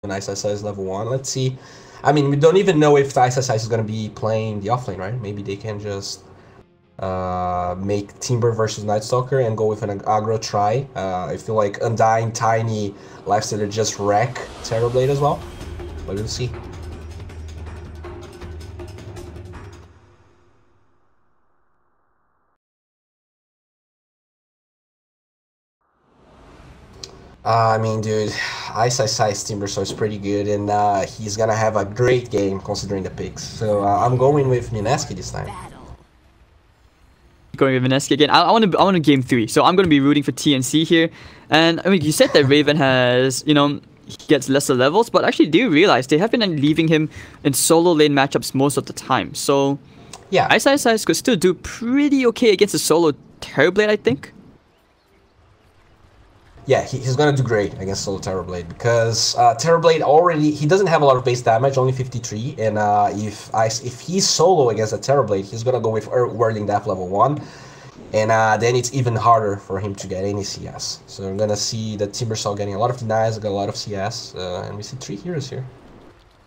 when ISSI is level 1. Let's see. I mean, we don't even know if the ISSI is going to be playing the offlane, right? Maybe they can just make Timber versus Night Stalker and go with an aggro try. I feel like Undying, Tiny, Lifestealer just wreck Terrorblade as well. But we'll see. I mean, dude, ISSI's Timbersaw is pretty good, and he's gonna have a great game considering the picks. So I'm going with Mineski this time. Going with Mineski again. I want to game 3, so I'm going to be rooting for TNC here. And I mean, you said that Raven has, you know, he gets lesser levels, but actually, do you realize they have been leaving him in solo lane matchups most of the time? So yeah, ISSI could still do pretty okay against a solo Terrorblade, I think. Yeah, he's gonna do great against solo Terrorblade because Terrorblade already, he doesn't have a lot of base damage, only 53, and if he's solo against a Terrorblade, he's gonna go with Whirling Death level 1, and then it's even harder for him to get any CS. So I'm gonna see the Timbersaw getting a lot of denies, got a lot of CS, and we see 3 heroes here,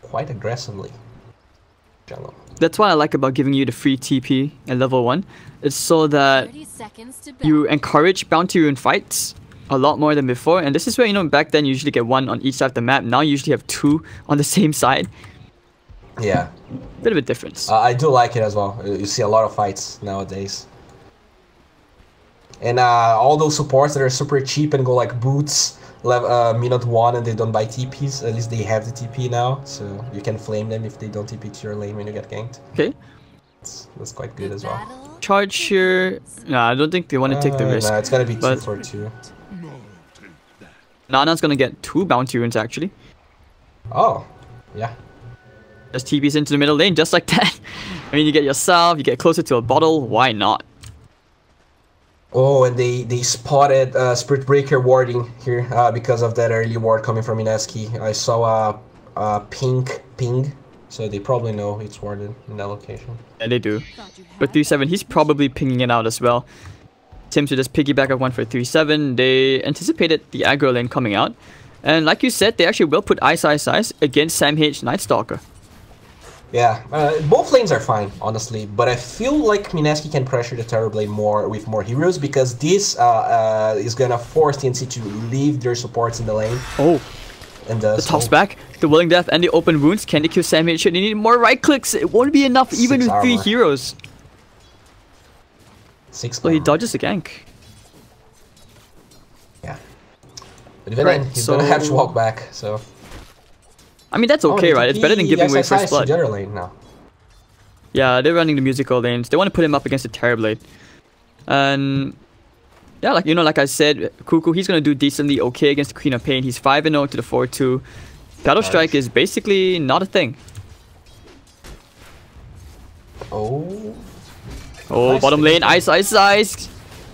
quite aggressively. Jungle. That's what I like about giving you the free TP at level 1. It's so that you encourage bounty rune fights a lot more than before, and this is where, you know, back then you usually get 1 on each side of the map. Now you usually have 2 on the same side. Yeah, bit of a difference. I do like it as well. You see a lot of fights nowadays, and all those supports that are super cheap and go like Boots minute 1 and they don't buy TPs. At least they have the TP now, so you can flame them if they don't TP to your lane when you get ganked. Okay, that's quite good as well. Charge here. Nah, I don't think they want to take the risk. Nah, it's gonna be 2 for 2. Nana's gonna get 2 bounty runes actually. Oh, yeah. Just TPs into the middle lane just like that. I mean, you get yourself, you get closer to a bottle, why not? Oh, and they spotted Spirit Breaker warding here because of that early ward coming from Mineski. I saw a pink ping, so they probably know it's warded in that location. Yeah, they do. But 3-7, he's probably pinging it out as well. Tim should just piggyback up 1 for 3-7. They anticipated the aggro lane coming out. And like you said, they actually will put ISSI against Sam H Night Stalker. Yeah, both lanes are fine, honestly. But I feel like Mineski can pressure the Terrorblade more with more heroes because this is gonna force TNC to leave their supports in the lane. Oh, and the top's back. The Willing Death and the open wounds. Can they kill Sam H? They need more right clicks. It won't be enough even with 3 heroes. 6 So he dodges the gank. Yeah. But even then, he's gonna have to walk back, so... I mean, that's okay, right? It's better than giving away first blood. The other lane now. Yeah, they're running the musical lanes. They want to put him up against the Terrorblade. And... yeah, like, you know, like I said, Cuckoo, he's gonna do decently okay against the Queen of Pain. He's 5-0 to the 4-2. Battle Strike is basically not a thing. Oh... Oh, bottom lane, Ice.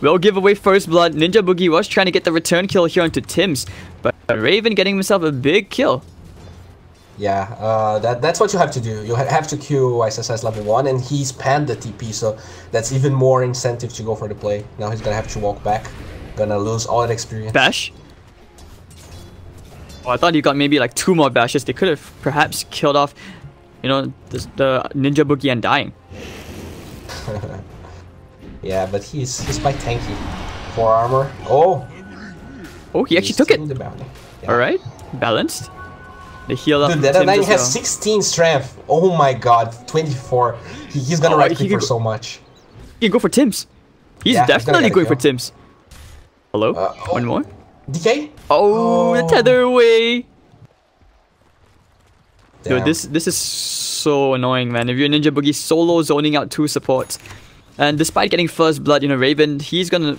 Will give away first blood. Ninja Boogie was trying to get the return kill here onto Tim's, but Raven getting himself a big kill. Yeah, that's what you have to do. You have to queue ISSI's level 1, and he spammed the TP, so that's even more incentive to go for the play. Now he's gonna have to walk back. Gonna lose all that experience. Bash? Oh, I thought he got maybe like 2 more bashes. They could have perhaps killed off, you know, the Ninja Boogie Undying. Yeah, but he's quite tanky. 4 armor. Oh! Oh, he actually took it! Yeah. Alright, balanced. They heal up. Dude, that Undying has 16 strength. Oh my god, 24. He's gonna right click for so much. He can go for Tim's. He's definitely going for Tim's. Hello? One more? DK? Oh, the tether away! Damn. Dude, this is so annoying, man. If you're Ninja Boogie solo zoning out 2 supports, and despite getting first blood, you know, Raven, he's gonna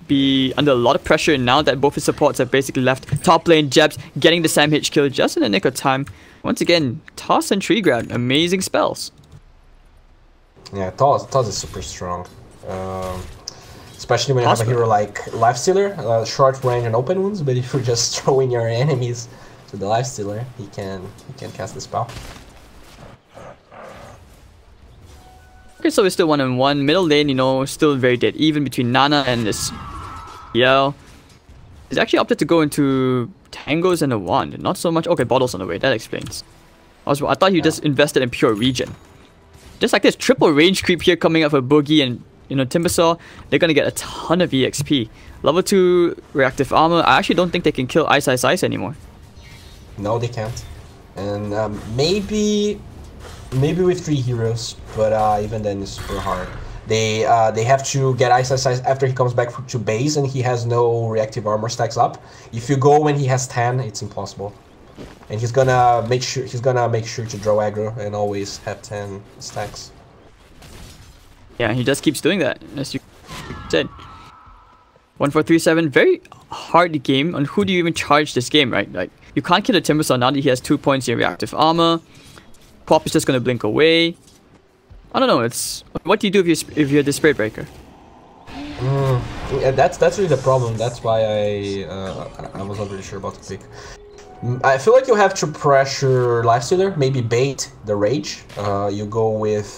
be under a lot of pressure now that both his supports have basically left. Top lane, Jebs getting the Sam H kill just in the nick of time. Once again, Toss and Tree Grab, amazing spells. Yeah, Toss is super strong. Especially when you have a hero like Lifestealer, short range and open wounds, but if you're just throwing your enemies to the Lifestealer, he can cast the spell. Okay, so we're still 1-on-1. Middle lane, you know, still very dead even between Nana and this Yell. He's actually opted to go into Tangos and a Wand. Not so much... Okay, Bottles on the way. That explains. I thought he just invested in pure regen. Just like this triple range creep here coming up for Boogie and, you know, Timbersaw. They're going to get a ton of EXP. Level 2 reactive armor. I actually don't think they can kill Ice Ice Ice anymore. No, they can't. And maybe with 3 heroes, but even then it's super hard. They have to get Ice Ice Ice after he comes back to base and he has no reactive armor stacks up. If you go when he has 10, it's impossible. And he's gonna make sure to draw aggro and always have 10 stacks. Yeah, he just keeps doing that, as you said. 1437, very hard game. On who do you even charge this game, right? Like, you can't kill a Timbersaw now that he has 2 points in reactive armor. Pop is just gonna blink away. I don't know. It's what do you do if you're the Spirit Breaker? Yeah, that's really the problem. That's why I was not really sure about the pick. I feel like you have to pressure Lifestealer, maybe bait the Rage. You go with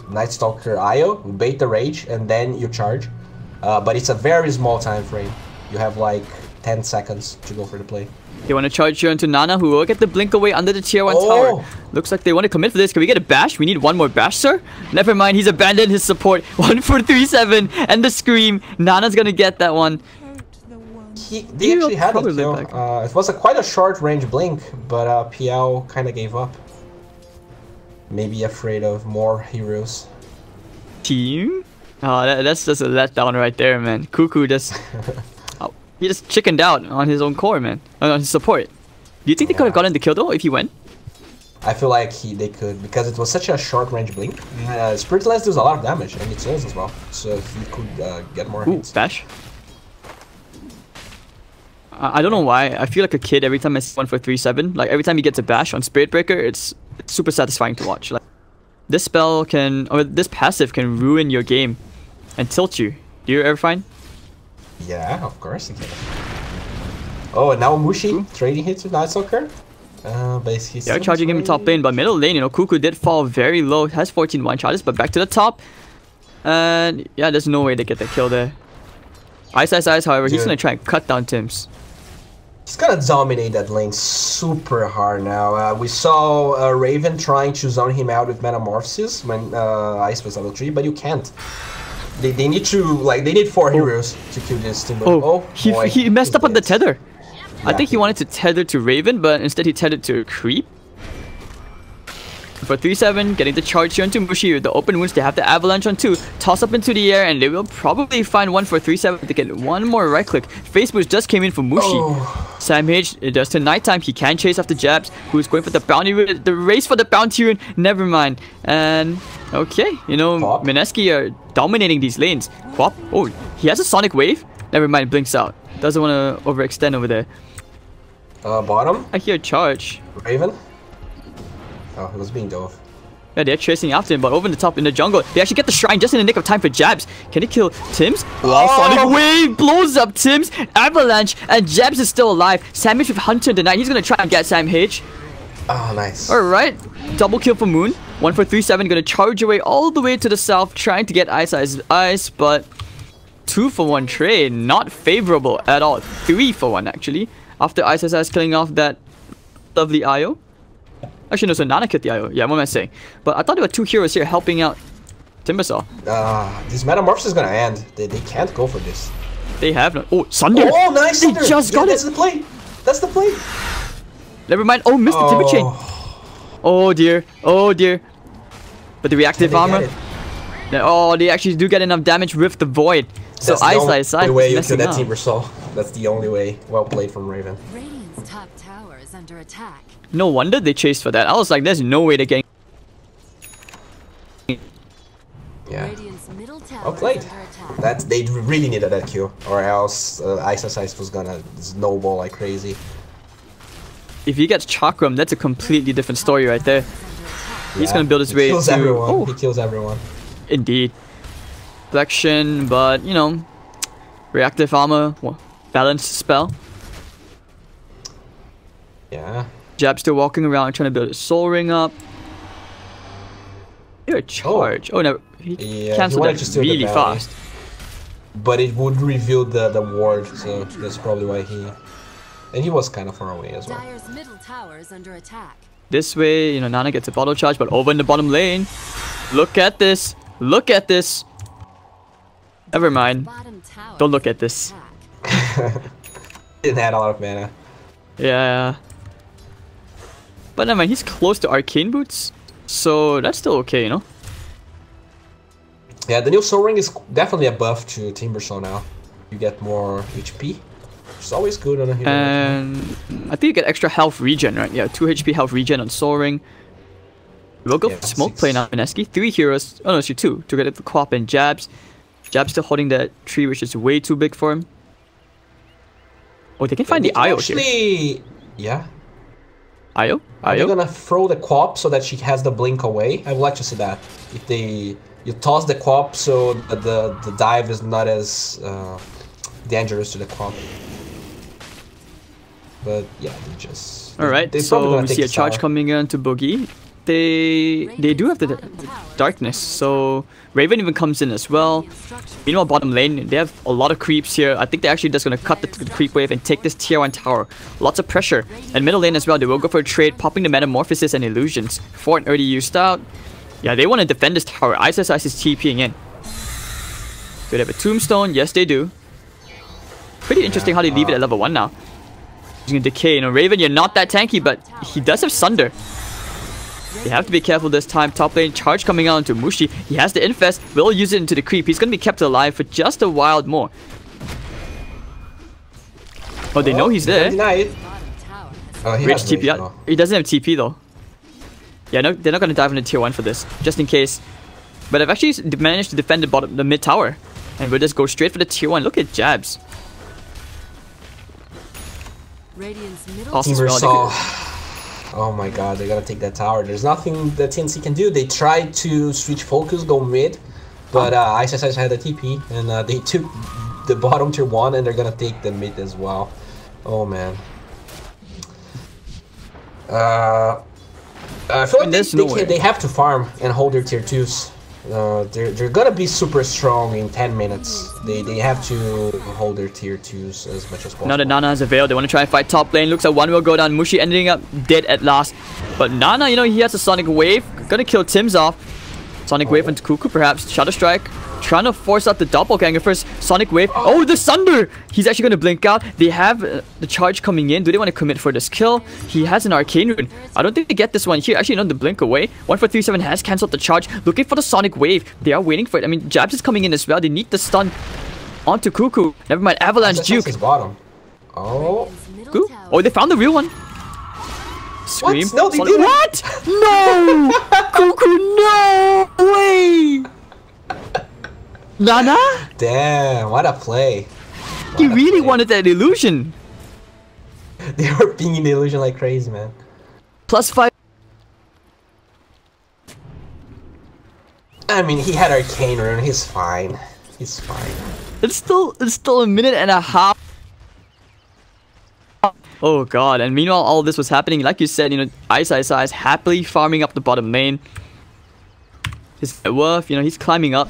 Night Stalker IO, bait the Rage, and then you charge. But it's a very small time frame. You have like 10 seconds to go for the play. They want to charge here into Nana, who will get the blink away under the tier 1 tower. Looks like they want to commit for this. Can we get a bash? We need one more bash, sir. Never mind, he's abandoned his support. 1437 and the scream. Nana's gonna get that one. They actually had it, though. It was quite a short range blink, but PL kind of gave up. Maybe afraid of more heroes. Team? Oh, that's just a letdown right there, man. Cuckoo just... he just chickened out on his own core, man. On his support. Do you think they could have gotten the kill, though, if he went? I feel like they could, because it was such a short range blink. Spiritless does a lot of damage, and it kills as well. So he could get more hits. Bash? I don't know why. I feel like a kid every time I see 1437. Like, every time he gets a bash on Spirit Breaker, it's super satisfying to watch. Like, this spell can... or this passive can ruin your game and tilt you. Do you ever find? Yeah, of course it can. Oh, and now Mushi trading hits with Night Stalker. But he's they're charging him in top lane, but middle lane, you know, Cuckoo did fall very low. Has 14 one charges, but back to the top. And yeah, there's no way they get the kill there. Ice Ice Ice, however, he's gonna try and cut down Tims. He's gonna dominate that lane super hard now. We saw Raven trying to zone him out with Metamorphosis when Ice was level 3, but you can't. They need to, like, they need 4 heroes to kill this Timber. He messed up on the tether. Yeah. I think he wanted to tether to Raven, but instead he tethered to Creep. For 3-7, getting the charge here onto Mushi with the open wounds. They have the avalanche on 2. Toss up into the air, and they will probably find one for 3-7 to get one more right click. Face boost just came in for Mushi. Sam H, just to nighttime. He can chase after Jabs, who's going for the bounty. The race for the bounty rune. Never mind. And okay, you know, Mineski are dominating these lanes. Quap. Oh, he has a Sonic Wave. Never mind, blinks out. Doesn't want to overextend over there. Bottom. I hear charge. Raven. Oh, he was being dove. Yeah, they're chasing after him, but over the top in the jungle, they actually get the shrine just in the nick of time for Jabs. Can they kill Tims? Wow, Sonic Wave blows up Tims. Avalanche, and Jabs is still alive. Sam H with Hunter in the night. He's gonna try and get Sam H. Oh, nice. Alright, double kill for Moon. 1 for 3-7, gonna charge away all the way to the south, trying to get Ice Ice Ice, but 2 for 1 trade, not favorable at all. 3 for 1 actually, after Ice Ice Ice killing off that lovely IO. Actually, no, so Nana killed the IO. Yeah, what am I saying? But I thought there were 2 heroes here helping out Timbersaw. This Metamorphosis is gonna end. They can't go for this. They have no... Oh, Sunder! Oh, nice! They just got it! That's the play! That's the play! Never mind. Oh, missed the Timber Chain! Oh dear. Oh dear. But the reactive armor... Oh, they actually do get enough damage with the Void. So Ice Ice Ice is messing up. That's the only way. Well played from Raven. Radiant's top tower is under attack. No wonder they chased for that. I was like, there's no way they're getting... Yeah. Well played. They really needed that kill, or else Ice Ice was gonna snowball like crazy. If he gets Chakram, that's a completely different story right there. He's gonna build his way to... Everyone. He kills everyone. Indeed. Flexion, but you know, reactive armor, balanced spell. Yeah. Jab still walking around trying to build his soul ring up. You're a charge. Oh no, he canceled that really fast. but it would reveal the ward, so that's probably why he... And he was kind of far away as well. Dire's middle tower is under attack. This way, you know, Nana gets a bottle charge, but over in the bottom lane. Look at this. Look at this. Never mind. Bottom tower Don't look at this. Didn't have a lot of mana. Yeah. But never mind, he's close to Arcane Boots, so that's still okay, you know? Yeah, the new Soul Ring is definitely a buff to Timber Soul now. You get more HP. It's always good on a hero. And I think you get extra health regen, right? Yeah, 2 HP health regen on Soul Ring. We'll go for Smoke Play now, Mineski. 3 heroes. Oh no, actually 2. To get it for Quap and Jabs. Jabs still holding that tree, which is way too big for him. Oh, they can find the Io here. Yeah. Io? Are you gonna throw the Quap so that she has the blink away? I would like to see that. If you toss the Quap so that the dive is not as dangerous to the Quap. But yeah, they just... Alright, so we see a charge coming in to Boogie. They do have the darkness, so Raven even comes in as well. Meanwhile, bottom lane, they have a lot of creeps here. I think they're actually just going to cut the creep wave and take this tier 1 tower. Lots of pressure. And middle lane as well, they will go for a trade, popping the Metamorphosis and Illusions. Fort already used out. Yeah, they want to defend this tower. Ice is TPing in. Do they have a Tombstone? Yes, they do. Pretty interesting how they leave it at level 1 now. He's going to decay. You know, Raven, you're not that tanky, but he does have Sunder. They have to be careful this time. Top lane charge coming out into Mushi. He has the Infest. Will use it into the creep. He's going to be kept alive for just a while more. Oh, they know he's there. He Rich TP out. He doesn't have TP though. Yeah, no, they're not going to dive into tier 1 for this. Just in case. But I've actually managed to defend the mid tower. And we'll just go straight for the tier 1. Look at Jabs. Oh my god, they're gonna take that tower. There's nothing that TNC can do. They tried to switch focus, go mid, but ISS had a TP, and they took the bottom tier 1, and they're gonna take the mid as well. Oh man. I feel like they have to farm and hold their tier 2s. They're gonna be super strong in 10 minutes. They have to hold their tier 2s as much as possible. Now that Nana has a veil, they want to try and fight top lane. Looks like one will go down. Mushi ending up dead at last. But Nana, you know, he has a Sonic Wave. Gonna kill Tim's off. Sonic Wave into Cuckoo perhaps. Shadow Strike. Trying to force out the doppelganger first. Sonic Wave. Oh, the Sunder! He's actually going to blink out. They have the charge coming in. Do they want to commit for this kill? He has an Arcane Rune. I don't think they get this one here. Actually, no, the blink away. 1-4-3-7 has cancelled the charge. Looking for the Sonic Wave. They are waiting for it. I mean, Jabs is coming in as well. They need the stun onto Cuckoo. Never mind. Avalanche Duke. Bottom. Oh. Cuckoo? Oh, they found the real one. Scream. What? No, they didn't. What? No! Cuckoo, no way! Nana? Damn, what a play. He really wanted that illusion. They were pinging the illusion like crazy, man. +5. I mean, he had Arcane Rune. He's fine. He's fine. It's still a minute and a half. Oh god, and meanwhile all this was happening, like you said, you know, Ice happily farming up the bottom lane. His worth, you know, he's climbing up.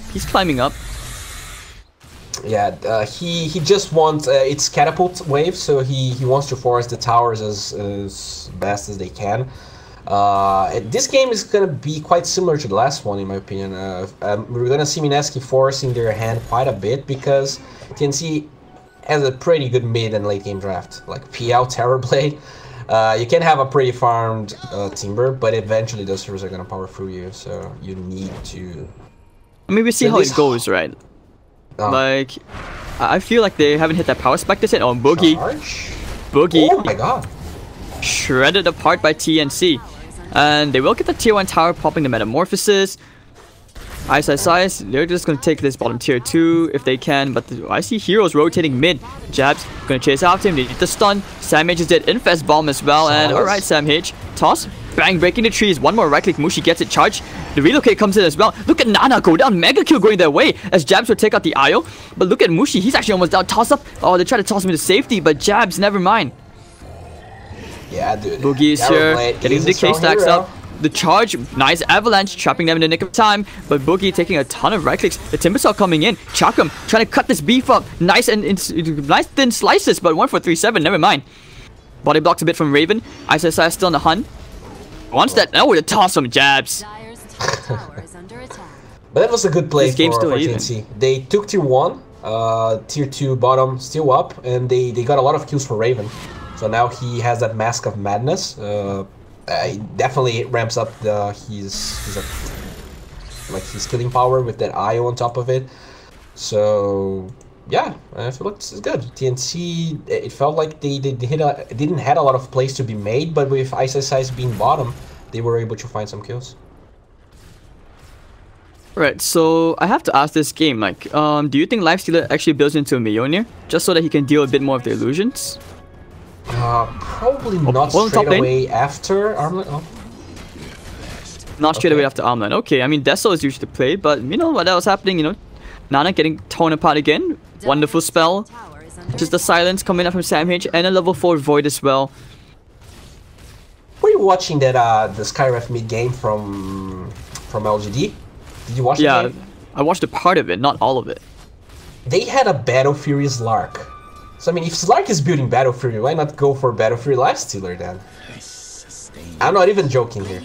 Yeah, he just wants it's catapult wave, so he wants to force the towers as best as they can. This game is gonna be quite similar to the last one, in my opinion. We're gonna see Mineski forcing their hand quite a bit because TNC has a pretty good mid and late game draft, like PL Terrorblade. You can have a pretty farmed Timber, but eventually those heroes are gonna power through you, so you need to... I mean, we see how it goes, right? Like, I feel like they haven't hit that power spec yet. Oh, Boogie. Charge? Boogie. Oh my god. Shredded apart by TNC. And they will get the tier 1 tower, popping the Metamorphosis. Ice, they're just going to take this bottom tier 2 if they can, but I see heroes rotating mid. Jabs going to chase after him, they need the stun. Sam H is dead, Infest Bomb as well, and alright Sam H. Toss, bang, breaking the trees, one more right click, Mushi gets it charged. The relocate comes in as well. Look at Nana go down, mega kill going their way as Jabs will take out the Io. But look at Mushi, he's actually almost down, toss up. Oh, they try to toss him into safety, but Jabs, never mind. Yeah, dude. Boogie is here, getting the decay stacks up. The charge, nice avalanche, trapping them in the nick of time. But Boogie taking a ton of right clicks. The Timber Saw coming in. Chakram trying to cut this beef up. Nice nice thin slices, but 1 for 3-7. Never mind. Body blocks a bit from Raven. ISSI still on the hunt. Wants that. Oh, to toss some jabs. Dyer's top tower is under attack. But that was a good play This game's for still even. TNC. They took tier 1, tier 2 bottom still up, and they got a lot of kills for Raven. So now he has that Mask of Madness. It definitely ramps up his killing power with that IO on top of it. So yeah, I feel like this is good. TNC, it felt like they didn't had a lot of plays to be made, but with ISSI's being bottom, they were able to find some kills. Right, so I have to ask this game, like, do you think Lifestealer actually builds into a Mjolnir just so that he can deal a bit more of the illusions? Probably not straight away after Armlet. Oh. Not straight away after Armlet. Okay, I mean, Deso is usually played, but you know what else happening, you know? Nana getting torn apart again. Wonderful spell. Just the silence coming up from Sam H and a level 4 Void as well. Were you watching that the Skyref mid game from LGD? Did you watch it? Yeah, I watched a part of it, not all of it. They had a Battle Fury Slark. So I mean, if Slark is building Battle Fury, why not go for Battle Fury Lifestealer then? I'm not even joking here.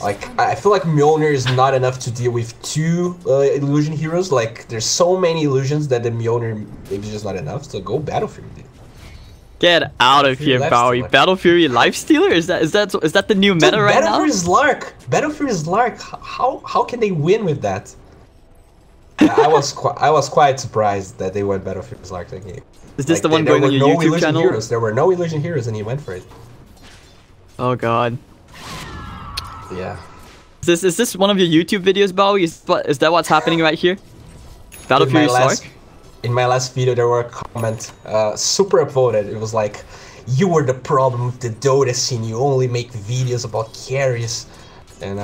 Like, I feel like Mjolnir is not enough to deal with 2 illusion heroes. Like, there's so many illusions that the Mjolnir maybe just not enough. So go Battle Fury, dude. Get out of here, Bowie. Battle Fury Lifestealer? Is that the new meta right now? Battle Fury Slark. How can they win with that? I was quite surprised that they went Battle Fury Slark that game. Is this the one going on your YouTube channel? Heroes. There were no illusion heroes, and he went for it. Oh god. Yeah. Is this one of your YouTube videos, Bowie? Is that what's happening right here? Battle Fury Slark? In my last video, there were a comment, super upvoted. It was like, "You were the problem with the Dota scene. You only make videos about carries." And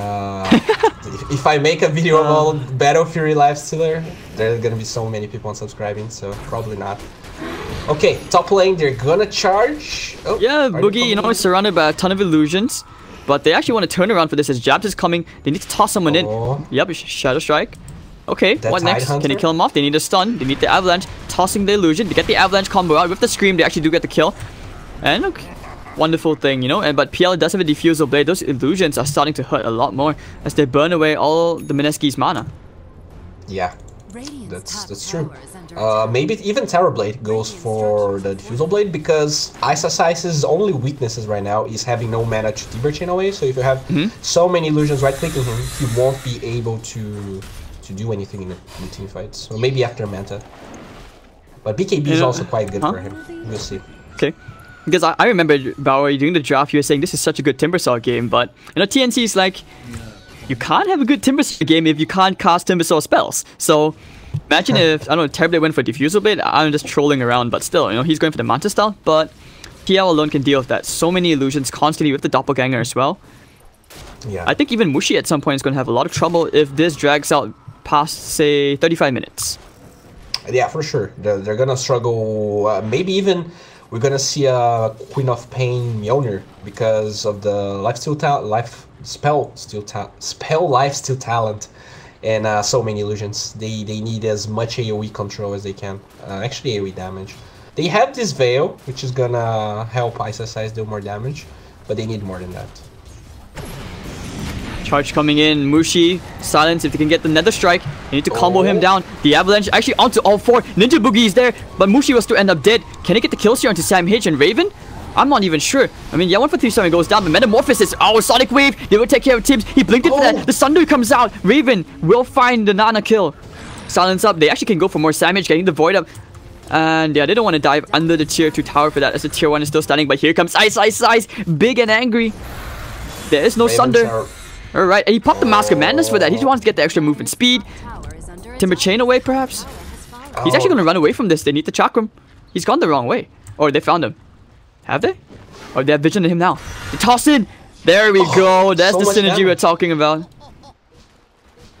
if I make a video about Battle Fury Lifestealer, there's gonna be so many people unsubscribing. So probably not. Okay, top lane, they're gonna charge. Oh, yeah, Boogie, you know, is surrounded by a ton of illusions, but they actually want to turn around for this as Jabs is coming. They need to toss someone in. Yep, Shadow Strike. Okay, what next? Can they kill him off? They need a stun. They need the avalanche. Tossing the illusion. They get the avalanche combo out with the scream. They actually do get the kill. And okay, wonderful thing, you know. But PL does have a diffusal blade. Those illusions are starting to hurt a lot more as they burn away all the Mineski's mana. Yeah, that's true. Maybe even Terrorblade goes for the diffusal blade because ISSI's only weaknesses right now is having no mana to Tiber chain away. So if you have so many illusions right clicking him, he won't be able to do anything in the team fights. So maybe after Manta. But BKB is also quite good for him. We'll see. Okay. Because I remember, Bowie, during the draft, you were saying this is such a good Timbersaw game, but you know, TNC is like, you can't have a good Timbersaw game if you can't cast Timbersaw spells. So imagine if, I don't know, Terrorblade went for Diffusal Blade. I'm just trolling around, but still, you know, he's going for the Manta style, but PL alone can deal with that. So many illusions constantly with the Doppelganger as well. Yeah. I think even Mushi at some point is going to have a lot of trouble if this drags out past, say, 35 minutes. Yeah, for sure. They're gonna struggle. Maybe even we're gonna see a Queen of Pain Mjolnir because of the spell lifesteal talent and so many illusions. They need as much AoE control as they can. Actually, AoE damage. They have this Veil, which is gonna help ISSI's do more damage, but they need more than that. Charge coming in, Mushi, silence if they can get the Nether Strike. They need to combo him down. The Avalanche actually onto all 4. Ninja Boogie is there, but Mushi will still end up dead. Can he get the kills here onto Sam H and Raven? I'm not even sure. I mean, yeah, 1 for 3-7 goes down, but Metamorphosis, Sonic Wave, they will take care of Tibbs. He blinked into that. The Sunder comes out. Raven will find the Nana kill. Silence up. They actually can go for more Sam H, getting the Void up. And yeah, they don't want to dive under the tier 2 tower for that as the tier 1 is still standing. But here comes Ice, big and angry. There is no Sunder. Alright, and he popped the Mask of Madness for that. He just wants to get the extra movement speed. Timber Chain away, perhaps? He's actually going to run away from this. They need the Chakram. He's gone the wrong way. Or they found him. Have they? Or they have vision of him now. They toss in! There we go. That's the synergy we're talking about.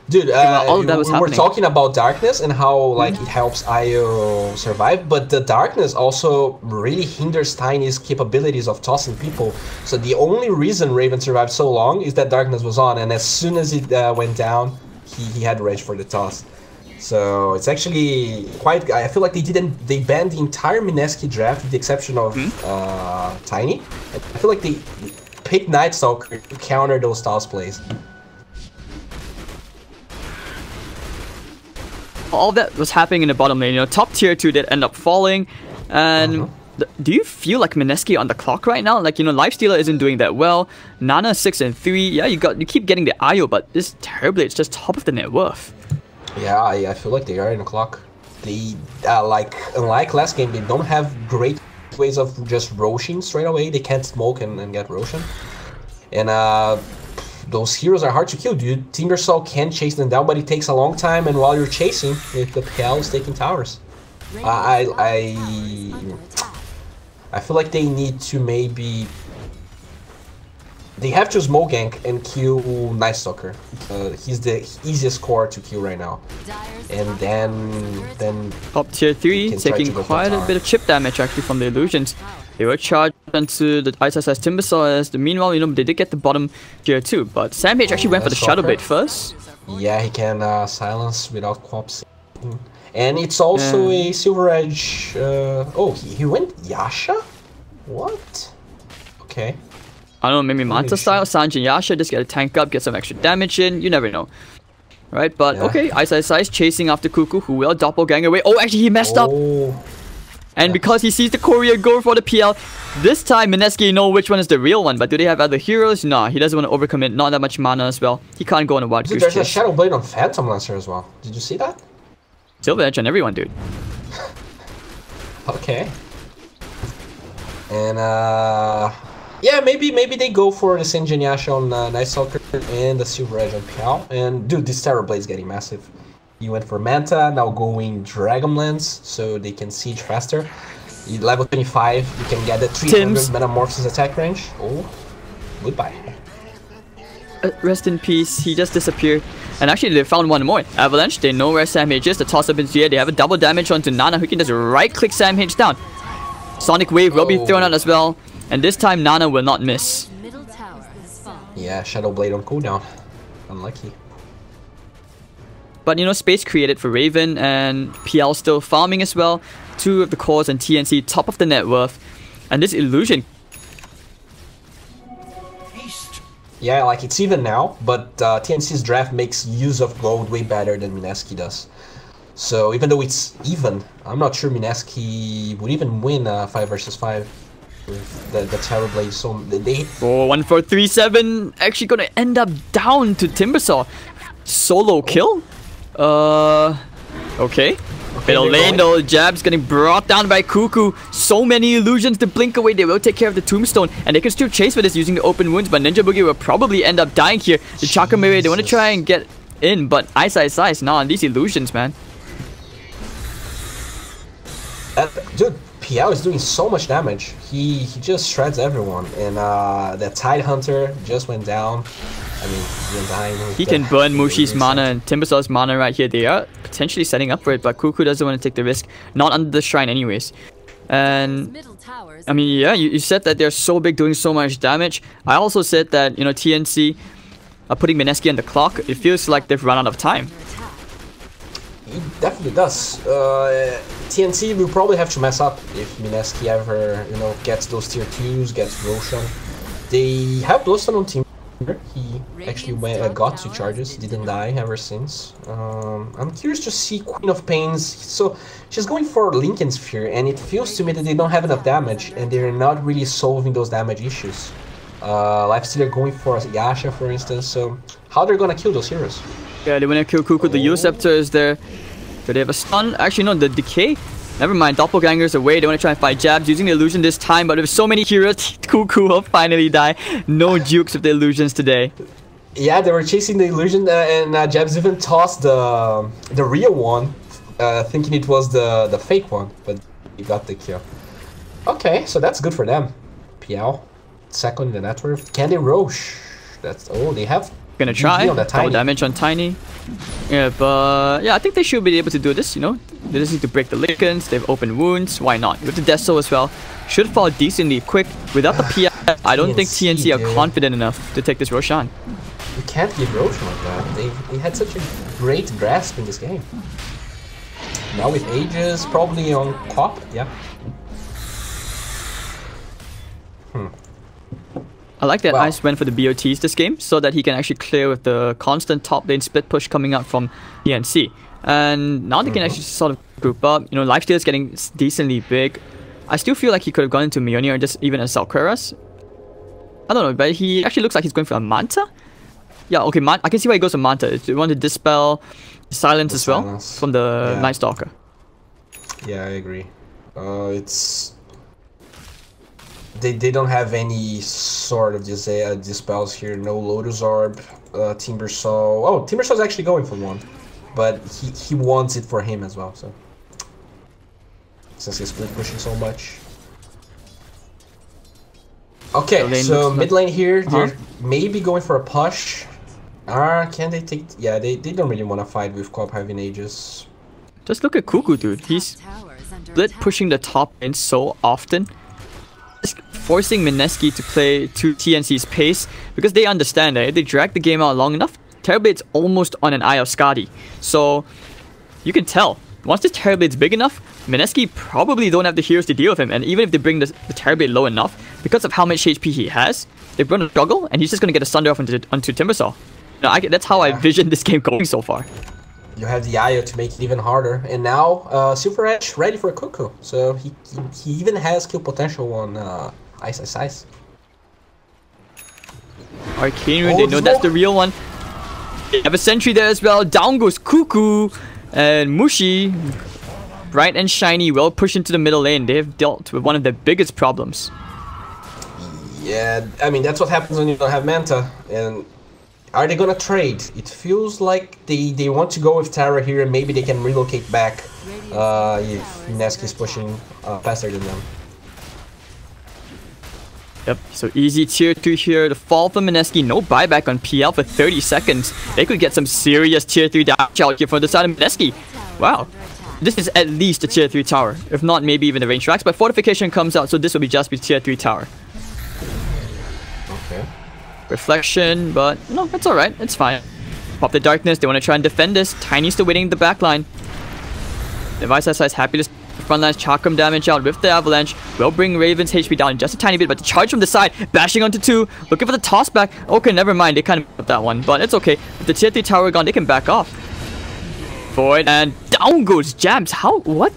Dude, well, all of that was we're happening. talking about darkness and how like it helps IO survive, but the darkness also really hinders Tiny's capabilities of tossing people. So the only reason Raven survived so long is that darkness was on, and as soon as it went down, he had rage for the toss. So it's actually quite. I feel like they banned the entire Mineski draft with the exception of Tiny. I feel like they picked Night Stalker to counter those toss plays. All that was happening in the bottom lane. You know, top tier 2 did end up falling, and do you feel like Mineski on the clock right now? Like, you know, Lifestealer isn't doing that well. Nana 6 and 3. Yeah, you keep getting the IO, but this Terrorblade is just top of the net worth. Yeah, I feel like they are in the clock. They like unlike last game, they don't have great ways of just roshing straight away. They can't smoke and get roshan, and those heroes are hard to kill, dude. Timbersaw can chase them down, but it takes a long time, and while you're chasing, the PL is taking towers. I feel like they need to maybe... They have to smoke gank and kill Night Stalker. He's the easiest core to kill right now. And then Top tier 3 taking quite a bit of chip damage actually from the illusions. They were charged onto the ISS Timbersaw as meanwhile, you know, they did get the bottom tier 2, but Sampage actually went for the Shadow Blade first. Yeah, he can silence without Quops. And it's also a Silver Edge. Oh, he went Yasha? What? Okay. I don't know, maybe Manta style, Sanjin Yasha, just get a tank up, get some extra damage in, you never know. Right, but okay, Ice chasing after Cuckoo, who will doppelganger away. Oh, actually he messed up! And because he sees the courier go for the PL, this time Mineski know which one is the real one, but do they have other heroes? Nah, he doesn't want to overcommit, not that much mana as well. He can't go on a wild goose chase. There's a Shadow Blade on Phantom Lancer as well. Did you see that? Silver Edge on everyone, dude. Okay. And yeah, maybe they go for the Sanjin Yasha on Night Stalker and the Silver Edge on Piao. And dude, this Terror Blade is getting massive. He went for Manta, now going Dragonlance, so they can siege faster. Level 25, you can get the 300 Metamorphosis attack range. Oh, goodbye. Rest in peace, he just disappeared. And actually they found one more. Avalanche, they know where Sam H is, the toss up into the air. They have a double damage onto Nana, who can just right click Sam H down. Sonic Wave will be thrown out as well. And this time Nana will not miss. Yeah, Shadow Blade on cooldown. Unlucky. But you know, space created for Raven and PL still farming as well. 2 of the cores and TNC top of the net worth. And this illusion. Yeah, like it's even now, but TNC's draft makes use of gold way better than Mineski does. So even though it's even, I'm not sure Mineski would even win 5 versus 5 with the Terror Blade. So they... Oh, 1 4 3 7 actually gonna end up down to Timbersaw. Solo kill? Okay. Middle lane though, Jab's getting brought down by Cuckoo. So many illusions to blink away. They will take care of the tombstone, and they can still chase for this using the open wounds, but Ninja Boogie will probably end up dying here. The Chakamere, they want to try and get in, but Ice, nah, these illusions, man. Dude, PL is doing so much damage. He just shreds everyone, and that Tide Hunter just went down. I mean, he can burn Mushi's mana and Timbersaw's mana right here. They are potentially setting up for it, but Cuckoo doesn't want to take the risk. Not under the shrine anyways. And I mean, yeah, you said that they're so big, doing so much damage. I also said that, you know, TNC are putting Mineski on the clock. It feels like they've run out of time. It definitely does. TNC will probably have to mess up if Mineski ever, you know, gets those tier 2s, gets Roshan. They have Bluestone on team. He actually got 2 charges, didn't die ever since. I'm curious to see Queen of Pains. So she's going for Lincoln Sphere, and it feels to me that they don't have enough damage, and they're not really solving those damage issues. Lifestealer going for Yasha, for instance. So how they're gonna kill those heroes? Yeah, they wanna kill Cuckoo. The U-Scepter is there. Do they have a stun? Actually, no, the decay. Never mind, Doppelganger's away. They want to try and fight Jabs using the illusion this time, but with so many heroes, Cuckoo will finally die. No jukes with the illusions today. Yeah, they were chasing the illusion, and Jabs even tossed the real one, thinking it was the fake one, but he got the kill. Okay, so that's good for them. PL, second in the net worth. Can they Roche? That's... Oh, they have Gonna try. on that Double Tiny. damage on Tiny. Yeah, but yeah, I think they should be able to do this, you know. They just need to break the Lickens, they have open wounds, why not? With the Deso as well. Should fall decently quick. Without the PI, I don't think TNC are confident enough to take this Roshan. You can't give Roshan like that. They had such a great grasp in this game. Now with Aegis, probably on top, yeah. I like that Ice went for the BOTs this game so that he can actually clear with the constant top lane split push coming out from TNC. And now they can actually sort of group up. You know, lifesteal is getting decently big. I still feel like he could have gone into Mjolnir or just even a Salqueras. I don't know, but he actually looks like he's going for a Manta. Yeah, okay, I can see why he goes for Manta. You want to dispel silence as well from the Night Stalker. Yeah, I agree. It's... They don't have any sort of dispels here. No Lotus Orb, Timbersaw. Oh, Timbersaw's actually going for one. But he wants it for him as well, so... Since he's split pushing so much. Okay, so mid lane here, they're maybe going for a push. Can they take... Yeah, they don't really want to fight with Cobb having Aegis. Just look at Cuckoo, dude. He's split pushing the top lane so often. Just forcing Mineski to play to TNC's pace because they understand that if they drag the game out long enough, Terrorblade's almost on an eye of Skadi. So you can tell, once this Terrorblade's big enough, Mineski probably don't have the heroes to deal with him, and even if they bring the Terrorblade low enough, because of how much HP he has, they're going to struggle, and he's just going to get a Sunder off onto Timbersaw. That's how I envision this game going so far. You have the IO to make it even harder, and now Silver Edge ready for a Cuckoo, so he even has kill potential on Ice. Arcane Rune, they know that's the real one. They have a sentry there as well. Down goes Cuckoo, and Mushi, bright and shiny, well pushed into the middle lane. They have dealt with one of their biggest problems. Yeah, I mean that's what happens when you don't have Manta, and are they gonna trade? It feels like they want to go with Tara here and maybe they can relocate back if Mineski is pushing faster than them. Yep, so easy tier 2 here. The fall from Mineski, no buyback on PL for 30 seconds. They could get some serious tier 3 damage out here from the side of Mineski. Wow. This is at least a tier 3 tower, if not maybe even the range tracks, but fortification comes out, so this will be just be tier 3 tower. Okay. Reflection, but no, that's alright, it's fine. Pop the darkness, they want to try and defend this. Tiny's still waiting in the back line. Device SI is happy to frontline chakram damage out with the avalanche. Will bring Raven's HP down just a tiny bit, but the charge from the side, bashing onto 2, looking for the toss back. Okay, never mind, they kind of got that one, but it's okay. With the tier 3 tower gone, they can back off. Void, and down goes Jams. How? What?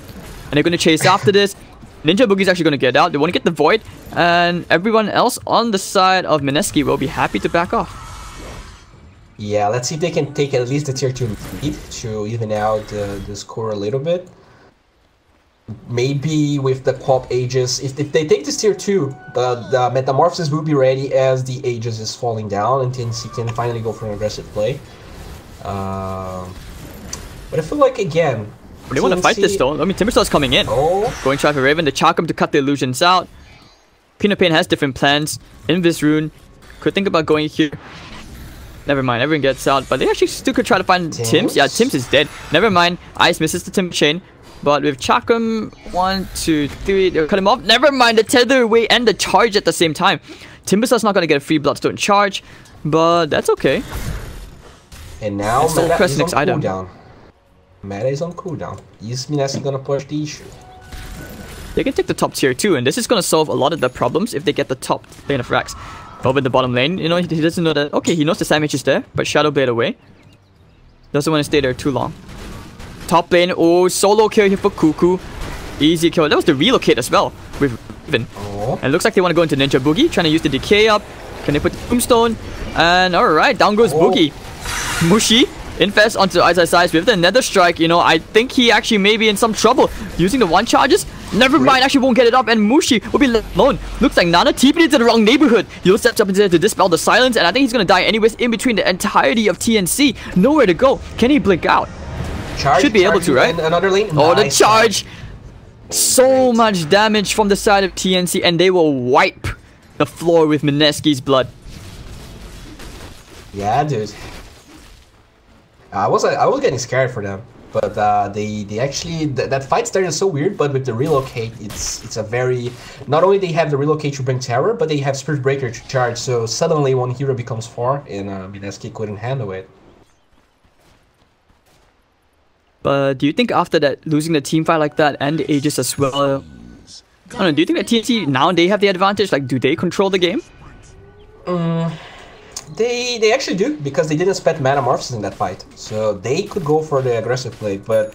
And they're going to chase after this. Ninja Boogie's actually going to get out. They want to get the Void, and everyone else on the side of Mineski will be happy to back off. Yeah, let's see if they can take at least the tier 2 lead to even out the score a little bit. Maybe with the Quap Aegis, if they take this tier 2, the Metamorphosis will be ready as the Aegis is falling down and TNC can finally go for an aggressive play. But I feel like, again, they want to fight this though. I mean, Timbersaw's coming in. Going to try for Raven, the Chakram to cut the illusions out. Peanut Pain has different plans. Invis Rune could think about going here. Never mind, everyone gets out, but they actually still could try to find Tims. Yeah, Tims is dead. Never mind, Ice misses the Tim chain. But with Chakram, 1, 2, 3, they'll cut him off. Never mind, the tether away and the charge at the same time. Timbersaw's not going to get a free Bloodstone charge, but that's okay. And now Meta is on cooldown. Meta is on cooldown. Is Mineski going to push the issue? They can take the top tier 2, and this is going to solve a lot of the problems if they get the top lane of racks. Over the bottom lane, you know, he doesn't know that. Okay, he knows the damage is there, but Shadow Blade away. Doesn't want to stay there too long. Top lane, oh, solo kill here for Cuckoo. Easy kill. That was the relocate as well with Raven. And it looks like they want to go into Ninja Boogie, trying to use the decay up. Can they put the Tombstone? And alright, down goes Boogie. Mushi, Infest onto Ice with the Nether Strike. You know, I think he actually may be in some trouble. Using the 1 charges. Never mind, actually won't get it up, and Mushi will be left alone. Looks like Nana TP'd into the wrong neighborhood. He'll step up into there to dispel the silence, and I think he's gonna die anyways in between the entirety of TNC. Nowhere to go. Can he blink out? Should be able to, right? Another lane. Oh, the charge! So much damage from the side of TNC, and they will wipe the floor with Mineski's blood. Yeah, dude. I was getting scared for them, but they actually that fight started so weird. But with the relocate, it's a very not only they have the relocate to bring terror, but they have Spirit Breaker to charge. So suddenly one hero becomes 4, and Mineski couldn't handle it. But do you think after that, losing the team fight like that and the Aegis as well, I don't know, do you think that TNC now they have the advantage? Like, do they control the game? They actually do, because they didn't spend Metamorphosis in that fight, so they could go for the aggressive play. But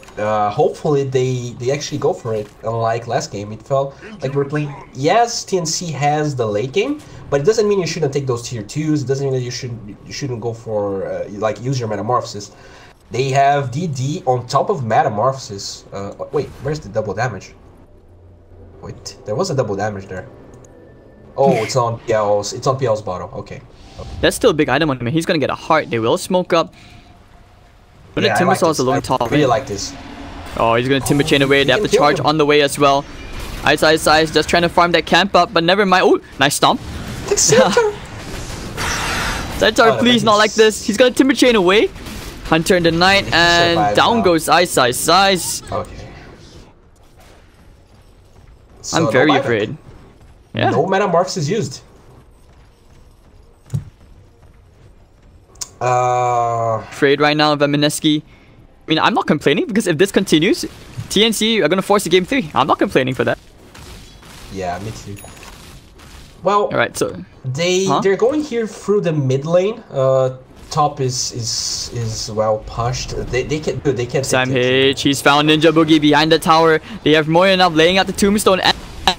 hopefully they actually go for it. Unlike last game, it felt like we're playing. Yes, TNC has the late game, but it doesn't mean you shouldn't take those tier 2s. It doesn't mean that you shouldn't go for like use your Metamorphosis. They have DD on top of Metamorphosis. Wait, where's the double damage? Wait, there was a double damage there. Oh, it's on PL's bottle. Okay. That's still a big item on him. He's gonna get a heart. They will smoke up. But Yeah, the Timber Saw's alone top. I really like this. Oh, he's gonna Timber Chain away. They have to charge on the way as well. Ice just trying to farm that camp up, but never mind. Oh, nice stomp. Centaur, please, not like this. He's gonna Timber Chain away. Hunter in the night, and down goes Ice. Okay. So I'm very afraid. Yeah. No Metamorphosis used. Afraid right now of Mineski. I mean, I'm not complaining, because if this continues, TNC are gonna force the game 3. I'm not complaining for that. Yeah, me too. Well, alright, so they're going here through the mid lane. Top is well pushed. They can Sam H, he's found Ninja Boogie behind the tower. They have more than enough laying out the tombstone and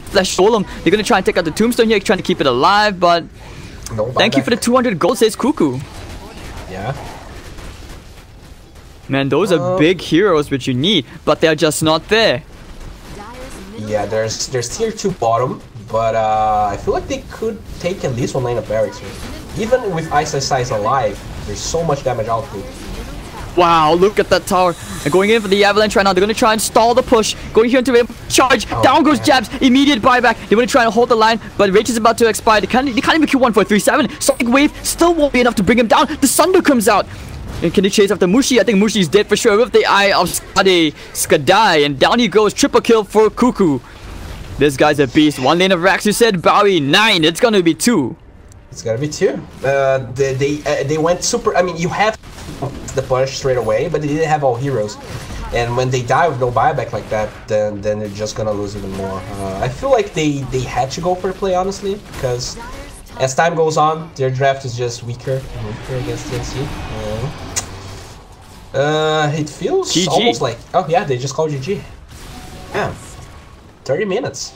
Flash Golem. They're gonna try and take out the tombstone here, trying to keep it alive, but no thank you for the 200 gold, says Cuckoo. Yeah. Man, those are big heroes which you need, but they're just not there. Yeah, there's tier 2 bottom, but I feel like they could take at least one lane of barracks here. Even with Ice alive, there's so much damage output. Wow, look at that tower. They're going in for the avalanche right now. They're going to try and stall the push. Going here into a charge. Down goes Jabs. Immediate buyback. They want to try and hold the line, but Rage is about to expire. They can't even kill 1-4-3-7. Sonic Wave still won't be enough to bring him down. The Sunder comes out. And can they chase after Mushi? I think Mushi's dead for sure with the eye of Skadai. And down he goes. Triple kill for Cuckoo. This guy's a beast. One lane of Rax, you said. Bowie, 9. It's going to be 2. It's gonna be 2. They went super. I mean, you have the push straight away, but they didn't have all heroes. And when they die with no buyback like that, then they're just gonna lose even more. I feel like they had to go for the play, honestly, because as time goes on, their draft is just weaker and weaker against TNC. It feels GG. almost like, oh yeah, they just called GG. Yeah, 30 minutes.